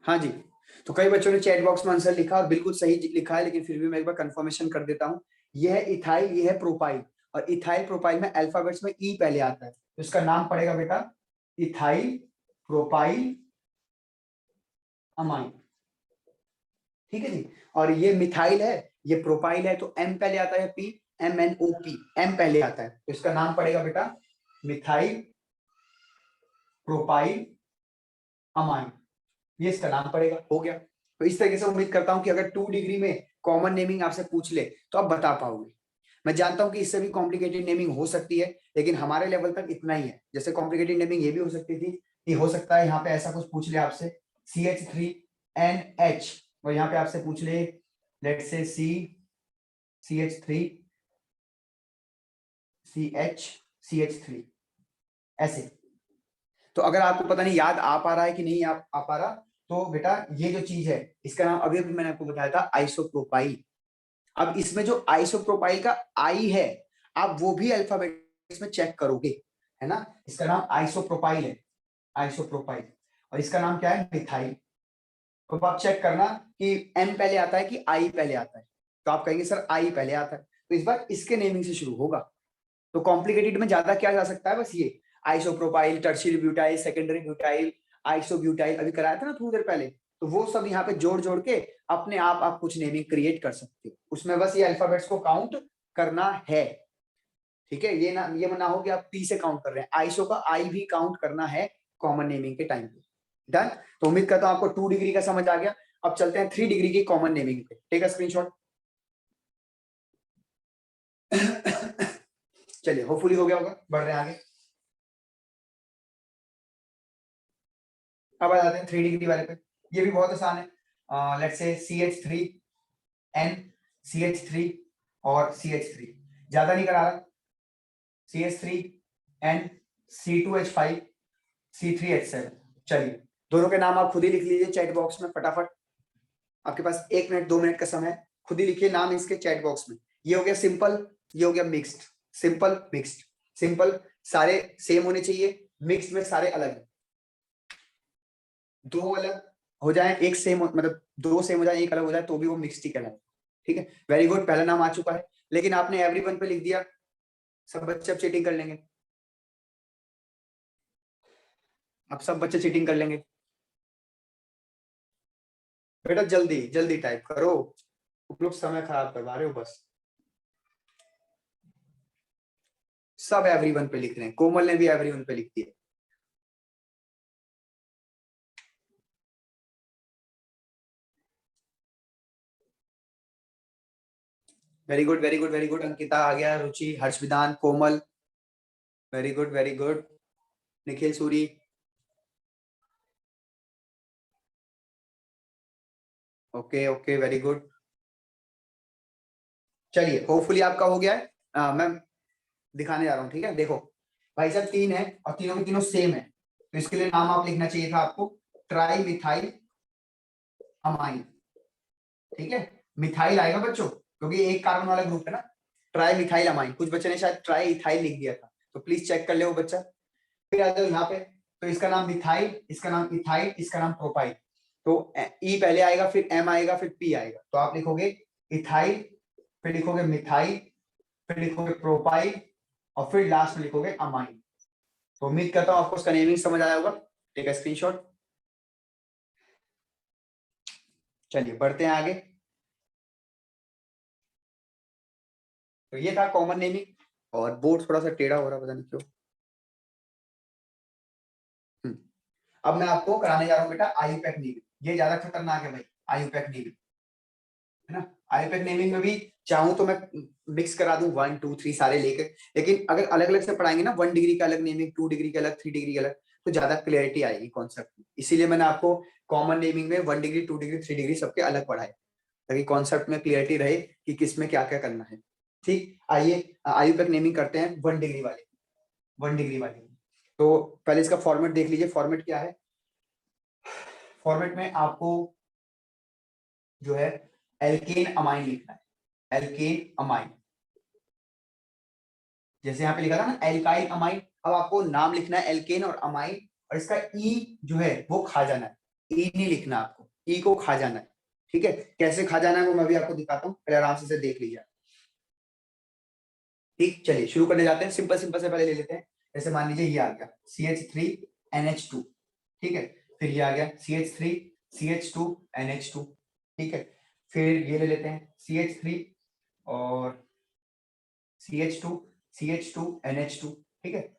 हाँ जी, तो कई बच्चों ने चैट बॉक्स में आंसर लिखा और बिल्कुल सही लिखा है, लेकिन फिर भी मैं एक बार कंफर्मेशन कर देता हूँ। ये है इथाइल, ये है प्रोपाइल, और इथाइल प्रोपाइल में अल्फाबेट्स में ई पहले आता है, तो इसका नाम पड़ेगा बेटा इथाइल प्रोपाइल अमाइन। ठीक है जी। और ये मिथाइल है, ये प्रोपाइल है, तो एम पहले आता है, पी, MnO, एम पहले आता है, तो इसका नाम पड़ेगा बेटा मिथाइल प्रोपाइल अमाइन, ये इसका नाम पड़ेगा। हो गया। तो इस तरीके से उम्मीद करता हूं कि अगर 2 डिग्री में कॉमन नेमिंग आपसे पूछ ले तो आप बता पाओगे। मैं जानता हूं कि इससे भी कॉम्प्लिकेटेड नेमिंग हो सकती है, लेकिन हमारे लेवल तक इतना ही है। जैसे कॉम्प्लिकेटेड नेमिंग ये भी हो सकती थी कि हो सकता है यहाँ पे ऐसा कुछ पूछ ले आपसे CH3NH, और यहाँ पे आपसे पूछ ले लेट्स से CH3 ऐसे। तो अगर आपको पता नहीं याद आ पा रहा है कि नहीं आ पा रहा, तो बेटा ये जो चीज है इसका नाम अभी मैंने आपको बताया था आइसोप्रोपाइल। अब इसमें जो आइसोप्रोपाइल का आई है, आप वो भी अल्फाबेट में चेक करोगे, है ना। इसका नाम आइसोप्रोपाइल है, आइसोप्रोपाइल, और इसका नाम क्या है मिथाइल। तो आप चेक करना कि एम पहले आता है कि आई पहले आता है, तो आप कहेंगे सर आई पहले आता है, तो इस बार इसके नेमिंग से शुरू होगा। तो कॉम्प्लिकेटेड में ज्यादा क्या जा सकता है, बस ये isopropyl, tertiary butyl, secondary butyl, isobutyl अभी कराया था ना थोड़ी देर पहले, तो वो सब यहाँ पे जोड़ जोड़ के अपने आप कुछ नेमिंग क्रिएट कर सकते हो। उसमें बस ये अल्फाबेट्स को काउंट करना है। ठीक है, ये ना हो कि आप पी से काउंट कर रहे हैं, आइसो का आई भी काउंट करना है कॉमन नेमिंग के टाइम पे। डन। तो उम्मीद करता हूं आपको 2 डिग्री का समझ आ गया। अब चलते हैं 3 डिग्री की कॉमन नेमिंग पे। Take a screenshot. चलिए, होपफुली हो गया होगा, बढ़ रहे हैं आगे। अब आ जाते हैं 3 डिग्री वाले पे। ये भी बहुत आसान है। लेट्स से CH3N, CH3 और CH3, ज्यादा नहीं करा रहा। CH3N, C2H5, C3H7। चलिए, दोनों के नाम आप खुद ही लिख लीजिए चैट बॉक्स में फटाफट। आपके पास 1 मिनट 2 मिनट का समय है, खुद ही लिखिए नाम इसके चैट बॉक्स में। ये हो गया सिंपल, ये हो गया मिक्स्ड। सिंपल मिक्स्ड, सिंपल सारे सेम होने चाहिए, मिक्स्ड में सारे अलग। दो अलग हो जाए, एक सेम मतलब 2 सेम हो जाए, एक अलग हो जाए, तो भी वो मिक्स्ड ही कहलाए। ठीक है, वेरी गुड, पहला नाम आ चुका है। लेकिन आपने एवरीवन पे लिख दिया, सब बच्चे अब चीटिंग कर लेंगे, अब सब बच्चे चीटिंग कर लेंगे। बेटा जल्दी जल्दी टाइप करो, तुम लोग समय खराब करवा रहे हो बस। सब एवरीवन पे लिख रहे हैं, कोमल ने भी एवरीवन पे लिख दिया। Very good very good very good, Ankita आ गया, Ruchi, Harshvidhan, Komal, very good very good, Nikhil Suri, okay okay very good. चलिए, होपफुली आपका हो गया है। मैं दिखाने जा रहा हूँ, ठीक है। देखो भाई साहब 3 है और तीनों के तीनों सेम है, तो इसके लिए नाम आप लिखना चाहिए था आपको ट्राई मिथाइल अमाइन। ठीक है, मिथाइल आएगा बच्चों, क्योंकि एक कार्बन वाला ग्रुप है ना। ट्राई मिथाइल अमाइन, कुछ बच्चे ने शायद ट्राई इथाइल लिख दिया था, तो प्लीज चेक कर ले वो बच्चा। फिर आ जाओ यहाँ पे, तो इसका नाम मिथाइल, इसका नाम इथाइल, इसका नाम प्रोपाइल। तो ई पहले आएगा, फिर एम आएगा, फिर पी आएगा, तो आप लिखोगे इथाइल, फिर लिखोगे मिथाइल, फिर लिखोगे प्रोपाइल, और फिर लास्ट में लिखोगे अमाइन। तो उम्मीद करता हूं आपको उसका नेमिंग समझ आया होगा। Take a screenshot. चलिए बढ़ते हैं आगे। तो ये था कॉमन नेमिंग, और बोर्ड थोड़ा सा टेढ़ा हो रहा है, पता नहीं क्यों। अब मैं आपको कराने जा रहा हूँ बेटा आयुपैक नेमिंग। ये ज्यादा खतरनाक है भाई, आयुपैक नेमिंग, है ना। आयुपैक नेमिंग में भी चाहूं तो मैं मिक्स करा दूं 1 2 3 सारे लेकर, लेकिन अगर अलग अलग से पढ़ाएंगे ना, 1 डिग्री का अलग नेमिंग, 2 डिग्री का अलग, 3 डिग्री का अलग, तो ज्यादा क्लियरिटी आएगी कॉन्सेप्ट में। इसीलिए मैंने आपको कॉमन नेमिंग में 1 डिग्री 2 डिग्री 3 डिग्री सबके अलग पढ़ाए, ताकि कॉन्सेप्ट में क्लियरिटी रहे कि किसमें क्या क्या करना है। ठीक, आइए आयुपैक नेमिंग करते हैं 1 डिग्री वाले, 1 डिग्री वाले। तो पहले इसका फॉर्मेट देख लीजिए, फॉर्मेट क्या है। फॉर्मेट में आपको जो है एल्केन अमाइन लिखना है, एल्केन अमाइन। जैसे यहाँ पे लिखा था ना एल्काइल अमाइन, अब आपको नाम लिखना है एल्केन और अमाइन, और इसका ई जो है वो खा जाना है। ई नहीं लिखना आपको, ई को खा जाना है, ठीक है। कैसे खा जाना है वो मैं भी आपको दिखाता हूँ, पहले आराम से इसे देख लीजिए। ठीक, चलिए शुरू करने जाते हैं। सिंपल सिंपल से पहले ले लेते हैं। जैसे मान लीजिए ये आ गया CH3NH2, ठीक है। फिर ये आ गया CH3CH2NH2, ठीक है। फिर ये ले लेते हैं CH3 और CH2CH2NH2, ठीक है।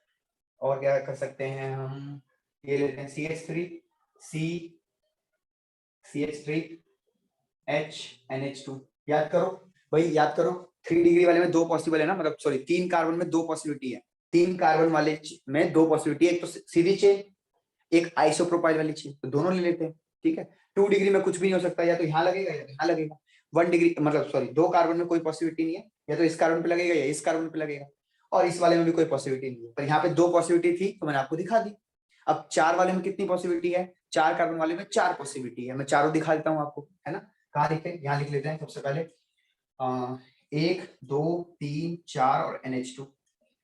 और क्या कर सकते हैं हम, ये लेते हैं CH3CH3HNH2। याद करो भाई, याद करो, 3 डिग्री वाले में 2 पॉसिबल है ना, मतलब सॉरी 3 कार्बन में 2 पॉसिबिलिटी है। 3 कार्बन वाले में 2 पॉसिबिलिटी है, एक तो सीधी चेन, एक आइसोप्रोपाइल वाली चेन, तो दोनों ले लेते हैं, ठीक है। 2 डिग्री में कुछ भी नहीं हो सकता, या तो यहाँ लगेगा या तो यहाँ लगेगा। 1 डिग्री मतलब सॉरी 2 कार्बन में कोई पॉसिबिलिटी नहीं है, या तो इस कार्बन पे लगेगा या इस कार्बन पे लगेगा, और इस वाले में भी कोई पॉसिबिलिटी नहीं है। पर यहाँ पे 2 पॉसिबिलिटी थी तो मैंने आपको दिखा दी। अब 4 वाले में कितनी पॉसिबिलिटी है, 4 कार्बन वाले में 4 पॉसिबिलिटी है, मैं चारों दिखा देता हूँ आपको, है ना। कहाँ लिखते हैं, यहाँ लिख लेते हैं सबसे पहले 1 2 3 4 और NH2,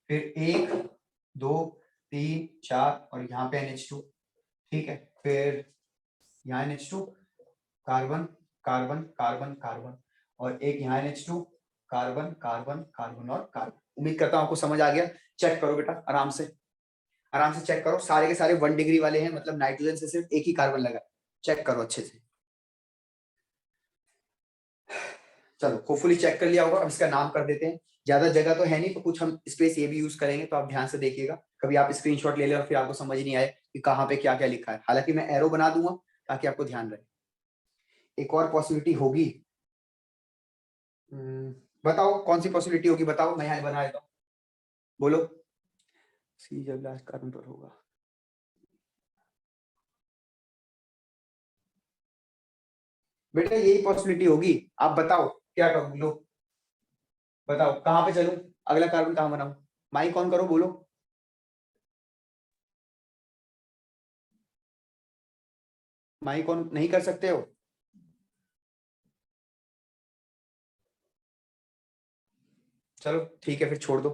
फिर 1 2 3 4 और यहाँ पे NH2, ठीक है। फिर यहाँ NH2, carbon carbon carbon carbon, और एक यहाँ NH2, कार्बन कार्बन कार्बन और कार्बन। उम्मीद करता हूँ आपको समझ आ गया। चेक करो बेटा, आराम से चेक करो, सारे के सारे 1 डिग्री वाले हैं, मतलब नाइट्रोजन से सिर्फ एक ही कार्बन लगा। चेक करो अच्छे से। चलो होपफुली चेक कर लिया होगा। अब इसका नाम कर देते हैं, ज्यादा जगह तो है नहीं, तो कुछ हम स्पेस ये भी यूज करेंगे, तो आप ध्यान से देखिएगा, कभी आप स्क्रीनशॉट ले लें और फिर आपको समझ नहीं आए कि कहाँ पे क्या क्या लिखा है। हालांकि मैं एरो बना दूंगा ताकि आपको ध्यान रहे। एक और पॉसिबिलिटी होगी, बताओ कौन सी पॉसिबिलिटी होगी, बताओ, मैं यहाँ बना देता हूँ, बोलो। सी जब लास्ट कार्बन पर होगा, बेटा यही पॉसिबिलिटी होगी। आप बताओ क्या करूँ, लो बताओ कहाँ पे चलूं, अगला कार्बन कहाँ बनाऊं, माइक ऑन करो, बोलो। माइक ऑन नहीं कर सकते हो, चलो ठीक है फिर छोड़ दो।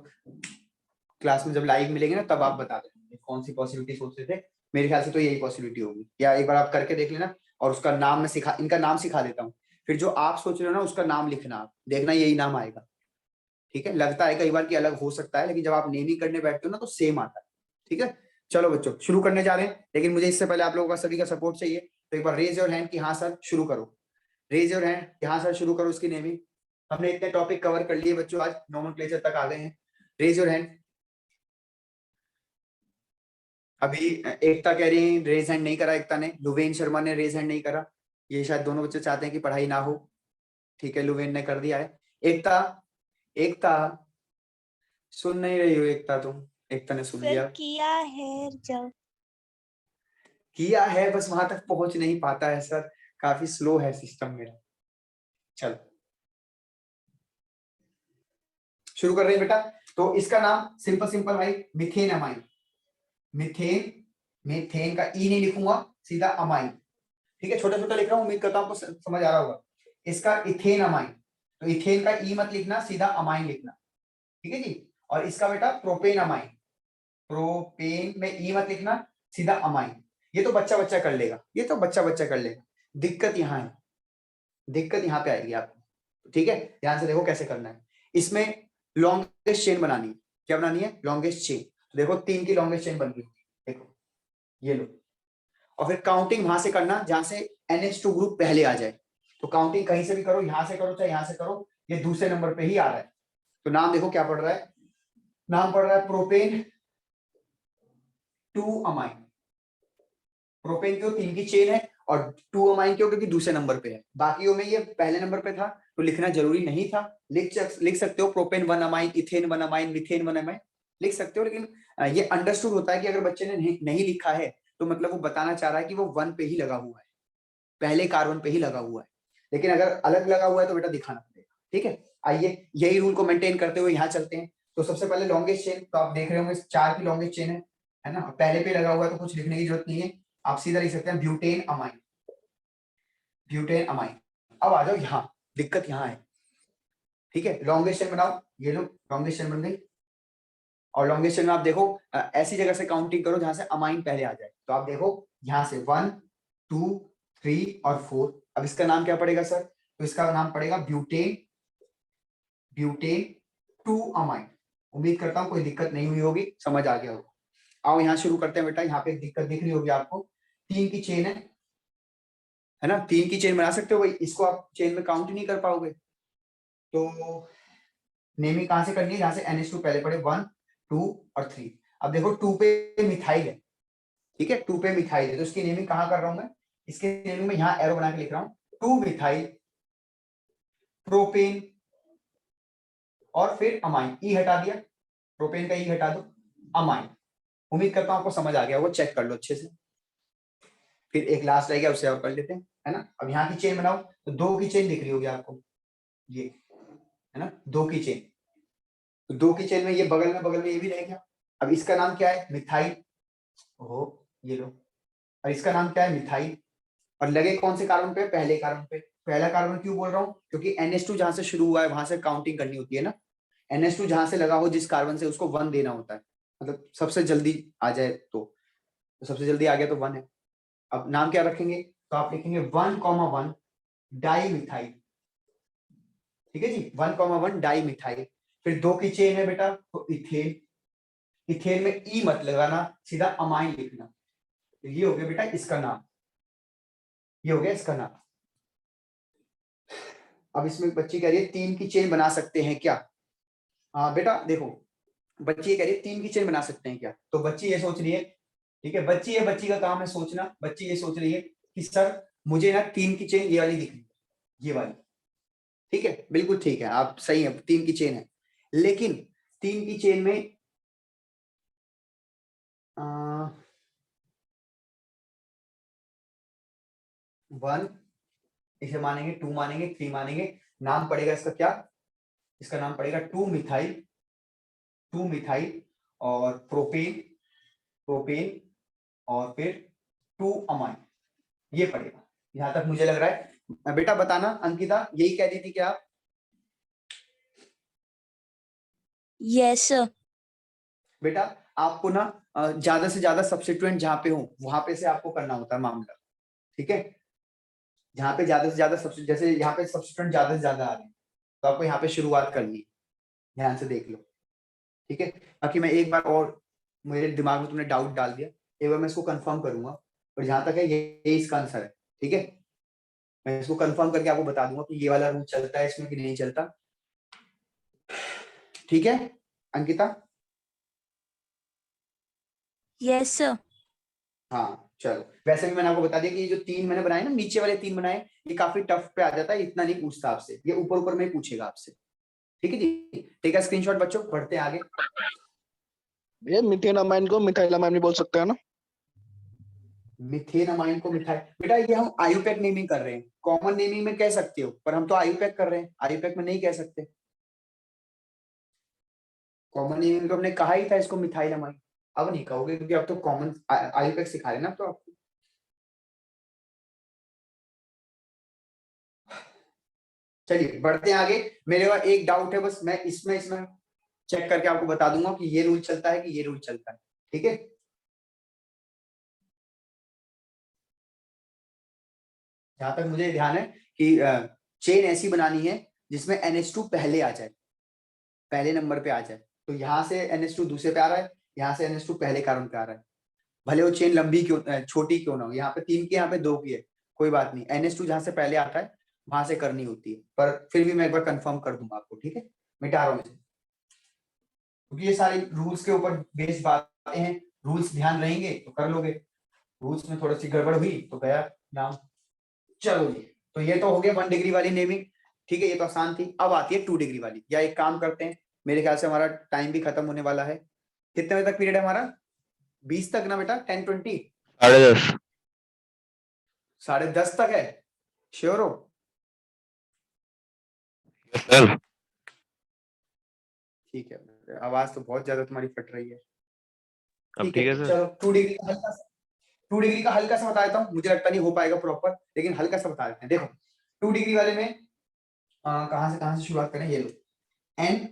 क्लास में जब लाइव मिलेंगे ना तब आप बता देना कौन सी पॉसिबिलिटी सोच रहे थे। मेरे ख्याल से तो यही पॉसिबिलिटी होगी, या एक बार आप करके देख लेना, और उसका नाम मैं सिखा, इनका नाम सिखा देता हूँ, फिर जो आप सोच रहे हो ना उसका नाम लिखना, आप देखना यही नाम आएगा, ठीक है। लगता है कई बार कि अलग हो सकता है, लेकिन जब आप नेमिंग करने बैठते हो ना तो सेम आता है, ठीक है। चलो बच्चों शुरू करने जा रहे हैं, लेकिन मुझे इससे पहले आप लोगों का सभी का सपोर्ट चाहिए, तो एक बार रेज योर हैंड कि हाँ सर शुरू करो, रेज योर हैंड कि हाँ सर शुरू करो इसकी नेमिंग। हमने इतने टॉपिक कवर कर लिए बच्चों, आज नोमेनक्लेचर तक आ गए हैं। Raise your hand. अभी एकता कह रही है रेज हैंड नहीं करा एकता ने, लुवेन शर्मा ने रेज हैंड नहीं करा, ये शायद दोनों बच्चे चाहते हैं कि पढ़ाई ना हो, ठीक है, लुवेन ने कर दिया है। एकता, एकता सुन नहीं रही हो एकता तुम, एकता ने सुन लिया, किया है जब, किया है, बस वहां तक पहुंच नहीं पाता है सर, काफी स्लो है सिस्टम मेरा। चलो शुरू कर रहे हैं बेटा। तो इसका नाम सिंपल सिंपल भाई मिथेन अमाइन, मिथेन, मिथेन का ई नहीं लिखूंगा, सीधा अमाइन, ठीक है, छोटा छोटा लिख रहा हूँ, उम्मीद करता हूँ आपको समझ आ रहा होगा। इसका इथेन अमाइन, तो इथेन का ई मत लिखना, सीधा अमाइन लिखना, ठीक है जी। और इसका बेटा प्रोपेन अमाइन, प्रोपेन में ई मत लिखना, सीधा अमाइन। ये तो बच्चा बच्चा कर लेगा, ये तो बच्चा बच्चा कर लेगा, दिक्कत यहाँ है, दिक्कत यहाँ पे आएगी आपको, ठीक है। ध्यान से देखो कैसे करना है। इसमें लॉन्गेस्ट चेन बनानी है, क्या बनानी है, लॉन्गेस्ट चेन। तो देखो 3 की लॉन्गेस्ट चेन बन गई, देखो ये लो, और फिर काउंटिंग वहां से करना जहां से NH2 ग्रुप पहले आ जाए, तो काउंटिंग कहीं से भी करो, यहां से करो चाहे यहां से करो, ये दूसरे नंबर पे ही आ रहा है। तो नाम देखो क्या पड़ रहा है, नाम पड़ रहा है प्रोपेन 2 अमाइन, प्रोपेन क्यों, 3 की चेन है, और 2 अमाइन क्यों, क्योंकि दूसरे नंबर पे है, बाकियों में ये पहले नंबर पे था, तो लिखना जरूरी नहीं था। लिख सकते हो propane 1 amine, ethane 1 amine, methane 1 amine लिख सकते हो, लेकिन ये अंडरस्टूड होता है कि अगर बच्चे ने नहीं लिखा है तो मतलब वो बताना चाह रहा है कि वो 1 पे ही लगा हुआ है, पहले कार्बन पे ही लगा हुआ है, लेकिन अगर अलग लगा हुआ है तो बेटा दिखाना पड़ेगा, ठीक है। आइए यही रूल को मेंटेन करते हुए यहाँ चलते हैं। तो सबसे पहले लॉन्गेस्ट चेन, तो आप देख रहे होंगे 4 की लॉन्गेस्ट चेन है ना, पहले पे लगा हुआ है तो कुछ लिखने की जरूरत नहीं है, आप सीधा लिख सकते हैं ब्यूटेन अमाइन, ब्यूटेन अमाइन। अब आ जाओ यहाँ, दिक्कत यहाँ है, ठीक है, लॉन्गेस्ट चेन बनाओ, ये लो लॉन्गेस्ट चेन बन गई, और लॉन्गेस्ट चेन में आप देखो ऐसी जगह से काउंटिंग करो जहां से अमाइन पहले आ जाए, तो आप देखो यहाँ से 1 2, 3 और 4। अब इसका नाम क्या पड़ेगा सर? तो इसका नाम पड़ेगा ब्यूटेन, ब्यूटेन 2 अमाइन। उम्मीद करता हूं कोई दिक्कत नहीं हुई होगी, समझ आ गया होगा। आओ यहाँ शुरू करते हैं बेटा। यहाँ पे एक दिक्कत दिख रही होगी आपको, 3 की चेन है ना? 3 की चेन बना सकते हो भाई, इसको आप चेन में काउंट ही नहीं कर पाओगे। तो नेमिंग कहां से करनी है? जहां से NH2 पहले पड़े, 1, 2 और 3। अब देखो 2 पे मिथाइल है, ठीक है, 2 पे मिथाइल है, तो इसकी नेमिंग कहां कर रहा हूं मैं? इसके नेमिंग में यहाँ एरो बना के लिख रहा हूँ, 2 मिथाइल प्रोपेन और फिर अमाइन। ई हटा दिया, प्रोपेन का ई हटा दो, अमाइन। उम्मीद करता हूं आपको समझ आ गया, वो चेक कर लो अच्छे से। फिर एक लास्ट रह गया, उससे और कर लेते हैं, है ना? अब यहाँ की चेन बनाओ, तो 2 की चेन दिख रही होगी आपको, ये है ना, 2 की चेन। तो 2 की चेन में ये बगल में ये भी रह गया। अब इसका नाम क्या है? मिथाइल। ओहो, ये लो। और इसका नाम क्या है? मिथाइल। और लगे कौन से कार्बन पे? पहले कार्बन पे। पहला कार्बन क्यों बोल रहा हूँ? क्योंकि NH2 जहां से शुरू हुआ है वहां से काउंटिंग करनी होती है ना। NH2 जहां से लगा हो जिस कार्बन से, उसको 1 देना होता है, मतलब सबसे जल्दी आ जाए तो सबसे जल्दी आ गया तो 1 है। अब नाम क्या रखेंगे? तो आप लिखेंगे 1,1 डाई मिथाइल, ठीक है जी, 1,1 डाई मिथाइल। फिर 2 की चेन है बेटा, तो इथेन। इथेन में ई मत लगाना, सीधा अमाइन लिखना। तो ये हो गया बेटा इसका नाम, ये हो गया इसका नाम। अब इसमें बच्ची कह रही है 3 की चेन बना सकते हैं क्या? हाँ बेटा देखो, बच्ची ये कह रही है 3 की चेन बना सकते हैं क्या? तो बच्ची ये सोच रही है, ठीक है, बच्ची का काम है सोचना। बच्ची ये सोच रही है कि सर मुझे ना 3 की चेन ये वाली दिख रही है, ये वाली, ठीक है, बिल्कुल ठीक है, आप सही है, 3 की चेन है। लेकिन 3 की चेन में आ, 1 इसे मानेंगे, 2 मानेंगे, 3 मानेंगे। नाम पड़ेगा इसका क्या? इसका नाम पड़ेगा 2 मिथाइल, 2 मिथाइल और प्रोपेन, प्रोपेन और फिर 2 अमाइन, ये पड़ेगा। यहां तक मुझे लग रहा है। बेटा बताना अंकिता, यही कह रही थी क्या आप? Yes sir. बेटा आपको ना ज्यादा से ज्यादा सब्स्टिट्यूएंट जहां पे हो वहां पे से आपको करना होता है मामला, ठीक है? जहां पे ज्यादा से ज्यादा जैसे यहाँ पे सब्स्टिट्यूएंट ज्यादा से ज्यादा आ रहे हैं, तो आपको यहाँ पे शुरुआत करनी है, ध्यान से देख लो, ठीक है? बाकी मैं एक बार और, मेरे दिमाग में तुमने डाउट डाल दिया, एक बार मैं इसको कंफर्म करूंगा, और जहां तक है ये इसका आंसर है, ठीक है? मैं इसको कंफर्म करके आपको बता दूंगा कि ये वाला रूल चलता है इसमें कि नहीं चलता, ठीक है अंकिता? Yes sir. हाँ चलो, वैसे भी मैंने आपको बता दिया कि ये जो 3 मैंने बनाए ना, नीचे वाले 3 बनाए, ये काफी टफ पे आ जाता है, इतना नहीं पूछता आपसे, ये ऊपर ऊपर में ही पूछेगा आपसे, ठीक है जी? ठीक है, स्क्रीनशॉट बच्चों, बढ़ते हैं आगे। ये मीथेन अमाइन को मिथाइल अमाइन भी बोल सकते हैं ना? मिथेन अमाइन को मिथाइल, बेटा ये हम आयुपैक नेमिंग कर रहे हैं, कॉमन नेमिंग में कह सकते हो, पर हम तो आयुपैक कर रहे हैं, आयुपैक में नहीं कह सकते। कॉमन नेमिंग में तो हमने कहा ही था इसको मिथाइल अमाइन, अब नहीं कहोगे क्योंकि अब तो कॉमन आयुपैक सिखा रहे ना, तो आपको। चलिए बढ़ते हैं आगे। मेरे पास एक डाउट है बस, मैं इसमें चेक करके आपको बता दूंगा कि ये रूल चलता है कि ये रूल चलता है, ठीक है? जहां तक मुझे ध्यान है कि चेन ऐसी बनानी है जिसमें NH2 पहले आ जाए, पहले नंबर पे आ जाए। तो यहाँ से NH2 दूसरे पे आ रहा है, यहाँ से NH2 पहले कार्बन पे आ रहा है, भले वो चेन लंबी क्यों छोटी क्यों ना हो, यहाँ पे 3 की, यहाँ पे 2 की है, कोई बात नहीं, NH2 जहां से पहले आता है वहां से करनी होती है, पर फिर भी मैं एक बार कंफर्म कर दूंगा आपको, ठीक है? मिटा रहा हूँ इसे, क्योंकि ये सारी रूल्स के ऊपर बेस्ड बातें हैं, रूल्स ध्यान रहेंगे तो कर लोगे, रूल्स में थोड़ी सी गड़बड़ हुई तो गया नाम। चलो जी, तो ये तो हो गया 1 डिग्री वाली नेमिंग, ठीक है, ये तो आसान थी। अब आती है 2 डिग्री वाली, या एक काम करते हैं, मेरे ख्याल से हमारा टाइम भी खत्म होने वाला है। कितने बजे तक पीरियड है हमारा? 20 तक ना बेटा? 10:20? 10:30। 10:30 तक है? श्योर हो? सर ठीक है, आवाज तो बहुत ज्यादा तुम्हारी फट रही है। अब ठीक ठीक है है सर। चलो, 2 डिग्री का हल्का सा, 2 डिग्री का हल्का सा बता देता हूँ, मुझे लगता नहीं हो पाएगा प्रॉपर, लेकिन हल्का सा बता देते हैं। देखो 2 डिग्री वाले में कहां से शुरुआत करें? ये लो N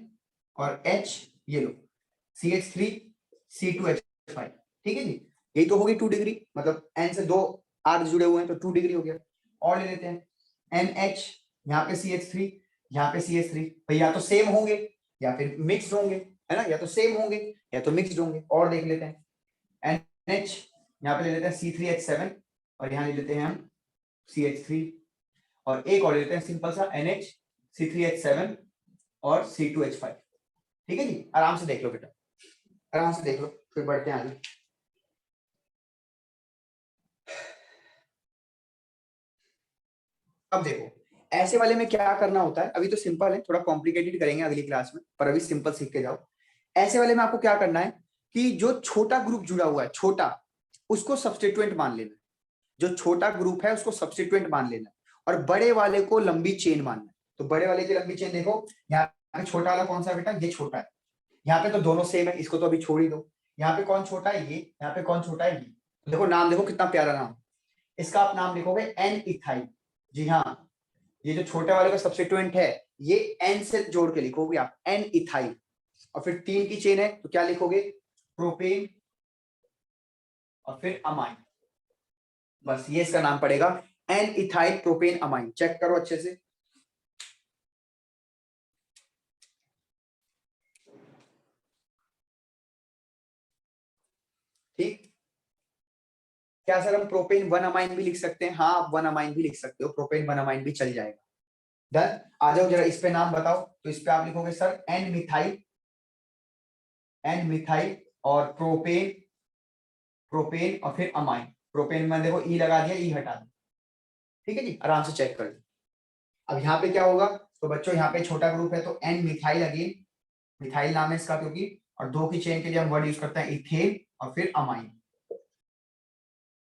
और H, ये लो CH3 C2H5, ठीक है जी? यही तो होगी 2 डिग्री, मतलब N से 2 आर्क जुड़े हुए हैं तो 2 डिग्री हो गया। और ले लेते हैं NH, यहाँ पे CH3, यहाँ पे CH3, भाई या तो सेम होंगे या फिर मिक्स्ड होंगे, है ना, या तो सेम होंगे या तो मिक्स्ड होंगे। और देख लेते हैं NH, यहाँ पे ले लेते हैं C3H7 और यहाँ ले लेते हैं हम CH3, और एक और ले लेते हैं सिंपल सा NH C3H7 और C2H5। ठीक है जी, आराम से देख लो बेटा, आराम से देख लो, फिर बढ़ते हैं आगे। अब देखो ऐसे वाले में क्या करना होता है, अभी तो सिंपल है, थोड़ा कॉम्प्लिकेटेड करेंगे अगली क्लास में, पर अभी सिंपल सीख के जाओ। ऐसे वाले में आपको क्या करना है कि जो छोटा ग्रुप जुड़ा हुआ है, छोटा, उसको सब्स्टिट्यूएंट मान लेना। जो छोटा ग्रुप है उसको सब्स्टिट्यूएंट मान लेना और बड़े वाले को लंबी चेन मानना। तो बड़े वाले की लंबी चेन देखो, यहाँ पे छोटा वाला कौन सा बेटा, ये छोटा है, यहाँ पे तो दोनों सेम है, इसको तो अभी छोड़ ही दो। यहाँ पे कौन छोटा है, ये, यहाँ पे कौन छोटा है, ये। देखो नाम देखो कितना प्यारा नाम, इसका आप नाम लिखोगे N इथाइल। जी हाँ, ये जो छोटे वाले का सब्स्टिट्यूएंट है ये N से जोड़ के लिखोगे आप, N इथाइल। और फिर 3 की चेन है तो क्या लिखोगे, प्रोपेन और फिर अमाइन। बस ये इसका नाम पड़ेगा, N ethyl propane amine. Check करो अच्छे से। ठीक, क्या सर हम प्रोपेन 1 अमाइन भी लिख सकते हैं? हाँ, आप 1 अमाइन भी लिख सकते हो, प्रोपेन 1 अमाइन भी चल जाएगा। डन। आ जाओ जरा इस पे नाम बताओ, तो इस पे आप लिखोगे sir N methyl, N methyl और प्रोपेन, प्रोपेन और फिर अमाइन। प्रोपेन में देखो ई लगा दिया, ई हटा दिया। ठीक है जी, आराम से चेक कर लो। अब यहाँ पे क्या होगा, तो बच्चों यहाँ पे छोटा ग्रुप है तो N मिथाइल, अगेन मिथाइल नाम है इसका क्योंकि, और 2 की चेन के लिए हम वर्ड यूज करते हैं इथेन और फिर अमाइन।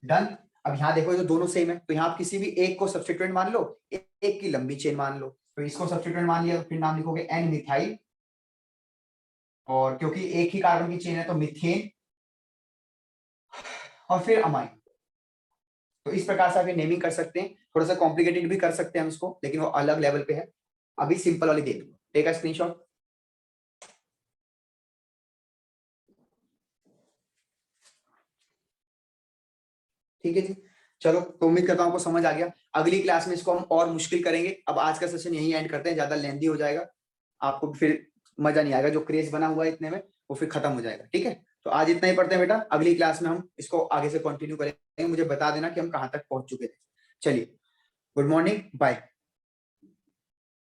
डन। अब यहाँ देखो ये तो दोनों सेम है, तो यहाँ आप किसी भी एक को सब्स्टिट्यूएंट मान लो, एक की लंबी चेन मान लो। तो इसको सब्स्टिट्यूएंट मान लिया तो फिर नाम लिखोगे N मिथाइल, और क्योंकि एक ही कार्बन की चेन है तो मिथेन और फिर अमाइन। तो इस प्रकार से आप ये नेमिंग कर सकते हैं, थोड़ा सा कॉम्प्लिकेटेड भी कर सकते हैं हम इसको, लेकिन वो अलग लेवल पे है। अभी सिंपल वाली देख लो, टेक अ स्क्रीनशॉट। ठीक है जी, चलो, तो उम्मीद करता हूं आपको समझ आ गया। अगली क्लास में इसको हम और मुश्किल करेंगे। अब आज का सेशन यही एंड करते हैं, ज्यादा लेंदी हो जाएगा, आपको फिर मजा नहीं आएगा, जो क्रेज बना हुआ है इतने में वो फिर खत्म हो जाएगा। ठीक है, तो आज इतना ही पढ़ते हैं बेटा, अगली क्लास में हम इसको आगे से कंटिन्यू करेंगे। मुझे बता देना कि हम कहाँ तक पहुंच चुके थे। चलिए, गुड मॉर्निंग, बाय।